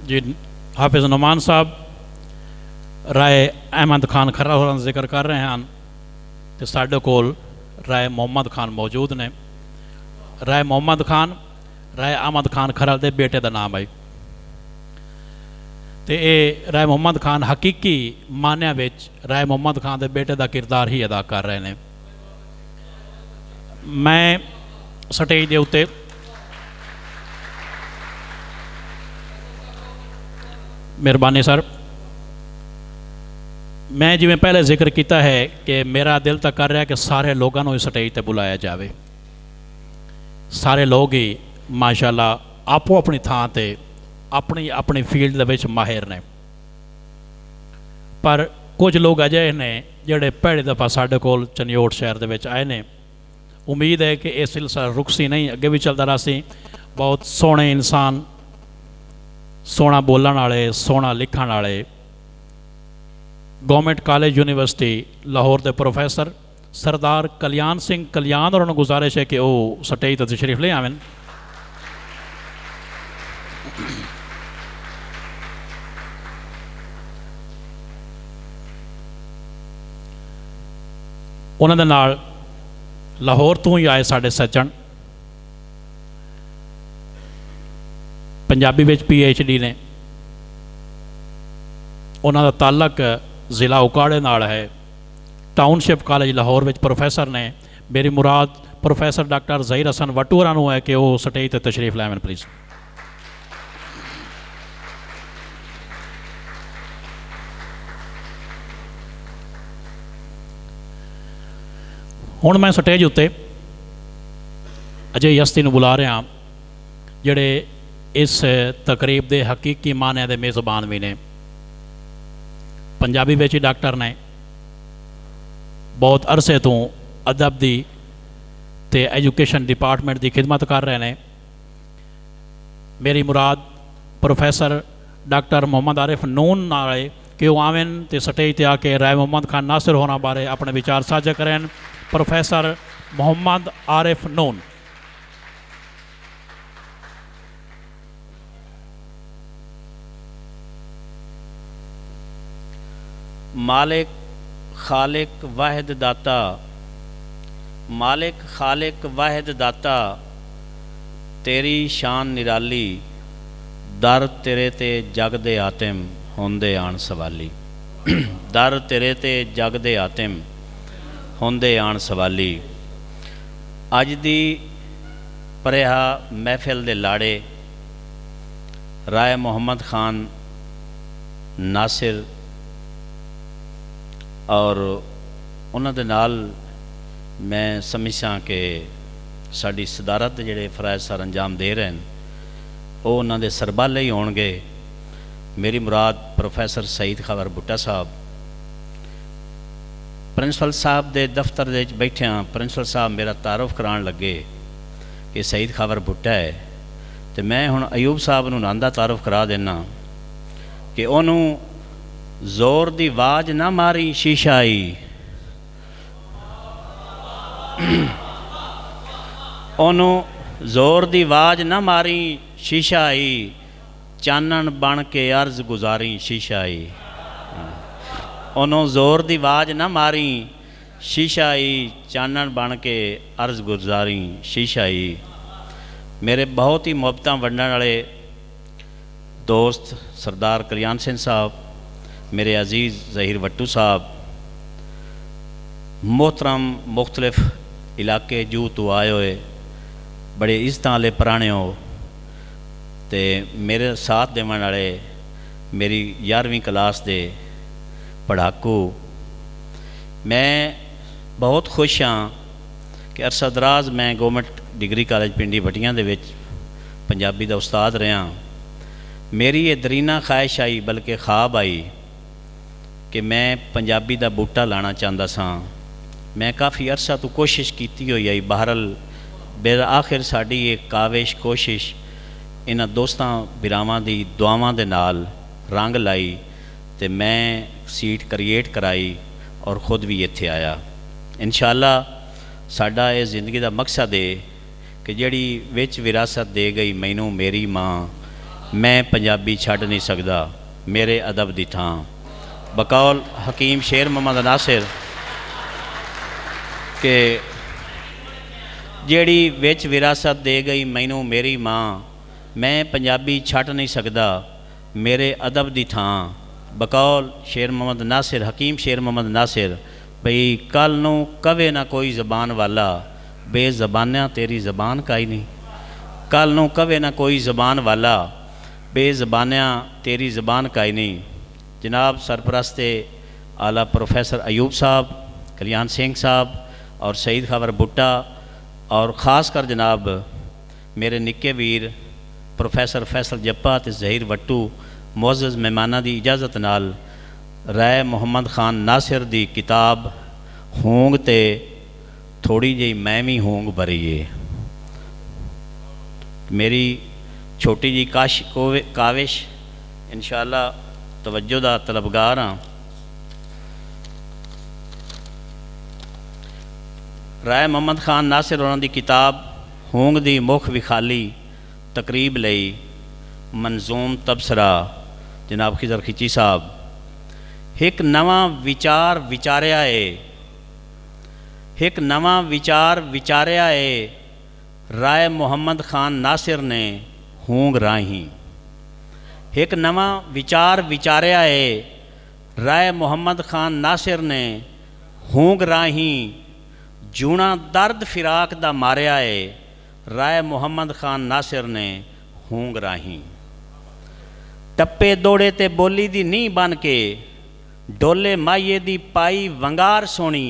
जी हाफिज़ नुमान साहब राय अहमद खान खरा होਰਾਂ ਦਾ ਜ਼ਿਕਰ कर रहे हैं तो साढ़े कोल राय मुहम्मद खान मौजूद ने। राय मुहम्मद खान राय अहमद खान खरा के बेटे का नाम है। तो ये राय मुहम्मद खान हकीकी मानिया विच राय मुहम्मद खान के बेटे का किरदार ही अदा कर रहे हैं। मैं स्टेज के उत्ते मेहरबानी सर, मैं जिवें पहले जिक्र किया है कि मेरा दिल तो कर रहा कि सारे लोगों को स्टेज पर बुलाया जाए। सारे लोग ही माशाअल्लाह आपो अपनी थां ते अपनी अपनी फील्ड दे विच माहिर ने, पर कुछ लोग अजे ने जिहड़े पहली दफ़ा साडे कोल चनियोट शहर दे विच आए ने। उम्मीद है कि यह सिलसिला रुकसी नहीं, अगे भी चलता रहा सी। बहुत सोहने इंसान, सोहना बोलण वाले, सोहना लिखण वाले, गवर्नमेंट कॉलेज यूनिवर्सिटी लाहौर के प्रोफैसर सरदार कल्याण सिंह कल्याण और गुजारिश है कि वह स्टेज पर तशरीफ ले आवें। उन्होंने नाल लाहौर तो ही आए साढ़े सज्जन, पंजाबी में PhD ने, उन्होंने ताल्लक ज़िला उकाड़े नाल है। टाउनशिप कॉलेज लाहौर में प्रोफैसर ने। मेरी मुराद प्रोफैसर डॉक्टर ज़हीर हसन वटू होरां है कि वह स्टेज पर तशरीफ लावें प्लीज़। हुण मैं स्टेज उत्ते अजय यस्ती नूं बुला रहा जिहड़े इस तकरीब के हकीकी मानिया के मेज़बान भी ने। पंजाबी में ही डॉक्टर ने, बहुत अरसे तो अदब की ते एजुकेशन डिपार्टमेंट की खिदमत कर रहे हैं। मेरी मुराद प्रोफैसर डॉक्टर मोहम्मद आरिफ नून नाल कि वह आवें तो स्टेज पर आके राय मुहम्मद खान नासिर होना बारे अपने विचार साझा करें। प्रोफैसर मोहम्मद आरिफ नून। मालिक खालिक वाहिद दाता, मालिक खालिक वाहिद दाता, तेरी शान निराली, दर तेरे ते जग दे आतिम होंदे आन सवाली। दर तेरे ते जग दे आतिम होंदे आन सवाली। अज दी परिहा महफिल दे लाड़े राय मुहम्मद खान नासिर और उन्होंने नाल मैं समझा कि साड़ी सदारत जिहड़े फराइज सर अंजाम दे रहे हैं वो उन्होंने सरबाले ही होणगे। मेरी मुराद प्रोफैसर सईद खबर भुट्टा साहब, प्रिंसीपल साहब के दफ्तर दे बैठे प्रिंसीपल साहब मेरा तारुफ करान लगे कि सईद खबर भुट्टा है। तो मैं हुण अयूब साहब नूं नाम दा तारुफ करा देना कि उन्होंने जोर दी आवाज ना मारी शीशा आई, ओनू जोर दी आवाज ना मारी शीशा आई, चानन बन के अर्ज गुजारी शीशा आई। ओनू जोर दी आवाज ना मारी शीशा आई, चानन बन के अर्ज गुजारी शीशा आई। मेरे बहुत ही मुहब्बतां वंडण वाले दोस्त सरदार कल्याण सिंह साहब, मेरे अजीज़ ज़हीर वट्टू साहब, मोहतरम मुख्तलिफ इलाके जू तो आए हुए बड़े इज्जत वाले पुराने हो, तो मेरे साथ देवन वाले मेरी 11वीं क्लास दे पढ़ाकू। मैं बहुत खुश हाँ कि अरसा दराज मैं गवर्नमेंट डिग्री कॉलेज पिंडी भट्टियां दे विच पंजाबी का उस्ताद रहा। मेरी ये दरीना ख्वाहिश आई बल्कि ख्वाब आई कि मैं पंजाबी का बूटा लाना चाहता सा। मैं काफ़ी अरसा तो कोशिश की हुई आई, बहरल बेर आखिर साड़ी एक काविश कोशिश इन्हां दोस्तां बिरावां दी दुआवां दे नाल रंग लाई तो मैं सीट क्रिएट कराई और खुद भी इत्थे आया। इंशाअल्लाह साडा ये जिंदगी का मकसद है कि जिहड़ी विच विरासत दे गई मैनू मेरी माँ, मैं पंजाबी छड्ड नहीं सकदा मेरे अदब दी थां। बकौल हकीम शेर मोहम्मद नासिर के ਜਿਹੜੀ ਵਿੱਚ विरासत दे गई मैनू मेरी माँ, मैं पंजाबी छड्ड नहीं सकदा मेरे अदब दी थां। बकौल शेर मोहम्मद नासिर, हकीम शेर मोहम्मद नासिर, भई कल नू कवे ना कोई ज़बान वाला, बेज़बानियाँ तेरी ज़बान काई नहीं। कल नू कवे ना कोई ज़बान वाला, बेज़बानियाँ तेरी ज़बान काई नहीं। जनाब सरपरस्त आला प्रोफैसर अयूब साहब, कल्याण सिंह साहब और सईद खबर भुट्टा और ख़ास कर जनाब मेरे निक्के वीर प्रोफैसर फैसल जप्पा ते ज़हीर वट्टू, मुअज़्ज़ज़ मेहमानां दी इजाज़त नाल राय मुहम्मद खान नासिर दी किताब होंग ते थोड़ी जी मैं भी होंग भरी है। मेरी छोटी जी काविश इंशाअल्लाह तवज्जो दा तलबगार हाँ। राय मुहम्मद खान नासिर उन्होंने दी किताब होंग दी मुख विखाली तकरीब लई मंजूम तबसरा जनाब खिजर खिची साहब। एक नवा विचार विचारिया है, एक नवा विचार विचारिया है राय मुहम्मद खान नासिर ने होंग राही। एक नवा विचार विचारिया है राय मुहम्मद खान नासिर ने होंग राही। जूना दर्द फिराक दा मारिया है राय मुहम्मद खान नासिर ने होंग राही। टप्पे दौड़े ते बोली दी नींह बन के डोले माइये दी पाई वंगार सोनी।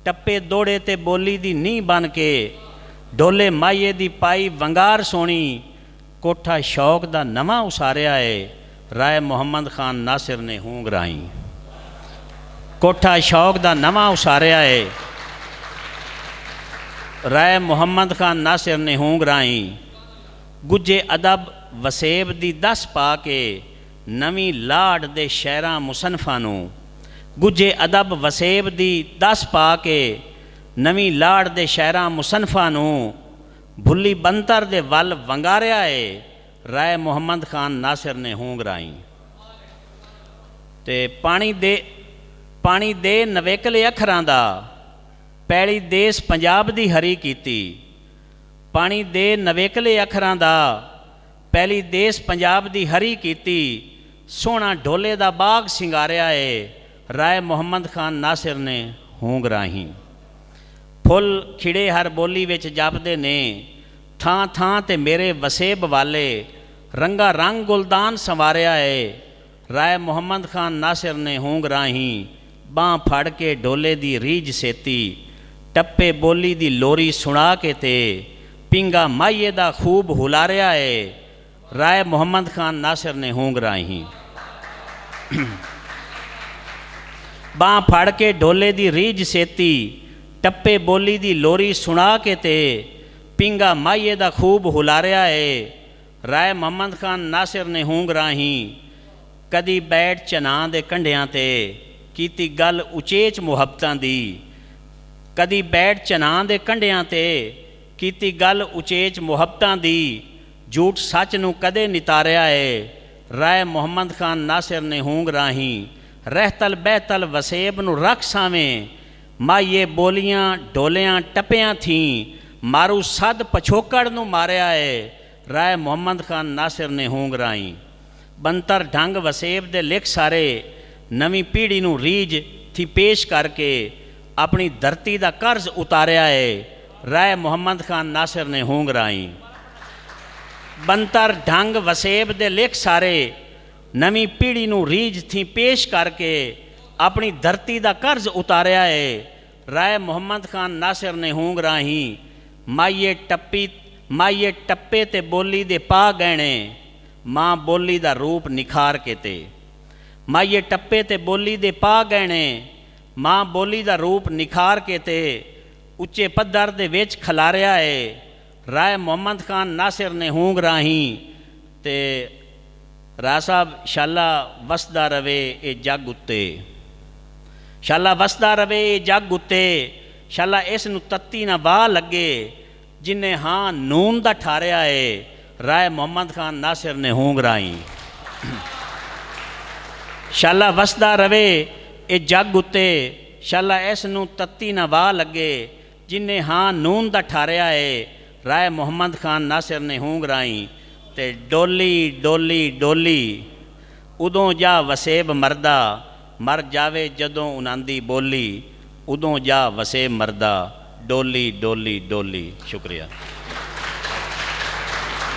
टप्पे दौड़े ते बोली दी नींह बन के डोले माइये दी पाई वंगार सोनी। कोठा शौक दा नवा उसारिया है राय मुहम्मद खान नासिर ने होंग राही। कोठा शौक दा नवा उसारिया है राय मुहम्मद खान नासिर ने होंग राही। गुज्जे अदब वसेब दी दस पा के नवी लाड दे शहरां मुसनफां नूं। गुज्जे अदब वसेब दी दस पा के नवी लाड दे शहरां मुसनफां नूं। भुल्ली बंतर दे वल वंगारिया है राय मुहम्मद खान नासिर ने होंग राही। ते पानी दे नवेकले अखरां दा पैली देस पंजाब दी हरी कीती। पानी दे नवेकले अखरां दा पैली देस पंजाब दी हरी कीती। सोहना ढोले दा बाग सिंगारिया है राय मुहम्मद खान नासिर ने होंग राही। फुल खिड़े हर बोली विच जपदे ने थां थां ते मेरे वसेब वाले। रंगा रंग गुलदान संवारिया है राय मुहम्मद खान नासिर ने होंग राही। बाँ फड़ के ढोले दी रीझ सेती। टप्पे बोली दी लोरी सुना के ते पिंगा माइये दा खूब हुलारिया है राय मुहम्मद खान नासिर ने होंग राही। बाँ फड़ के ढोले दी रीझ सेती। टप्पे बोली दी लोरी सुना के ते पिंगा माइये दा खूब हुलारिया है राय मुहम्मद खान नासिर ने होंग राही। कदी बैठ चना दे कंढियां ते कीती गल उचेच मुहब्बतां दी। कदी बैठ चना दे कंढियां ते कीती गल उचेच मुहब्बतां दी। झूठ सच नूं कदे नितारिया है राय मुहम्मद खान नासिर ने होंग राही। रहतल बहतल वसेब नूं रख सावें माइये बोलियां ढोलियां टप्पियां थी। मारू सद पछोकड़ नूं मारिया है राय मुहम्मद खान नासिर ने होंग राही। बंतर ढंग वसेब दे लिख सारे नवी पीढ़ी नूं रीझ थी पेश करके अपनी धरती दा कर्ज उतारिया है राय मुहम्मद खान नासिर ने होंग राही। बंतर ढंग वसेब दे लिख सारे नवी पीढ़ी नूं रीझ थी पेश करके अपनी धरती दा कर्ज उतारिया है राय मुहम्मद खान नासिर ने होंग राही। माइये टप्पे ते बोली दे पा गहने माँ बोली दा रूप निखार के ते। माइये टप्पे ते बोली दे पा गहने माँ बोली दा रूप निखार के ते उच्चे पद्धर दे विच खलारिया है राय मुहम्मद खान नासिर ने होंग राही। ते राय साहब शाला वसदा रवे ए जग उत्ते। शाला वसदा रवे ए जग उत्ते। शाला इस नूं तत्ती ना वाह लगे जिन्हें हाँ नून दा ठारिया है राय मोहम्मद खान नासिर ने हूंग राई। शाला वसदा रवे ए जग उत्ते, शाला इस नूं तत्ती ना वाह लगे, जिन्हें हाँ नून दा ठारिया है, राय मोहम्मद खान नासिर ने हूंग राई। ते डोली डोली डोली उदों जा वसेब मरदा, मर जावे जदों उनांदी बोली, उदों जा वसेब मरदा, डोली डोली डोली। शुक्रिया।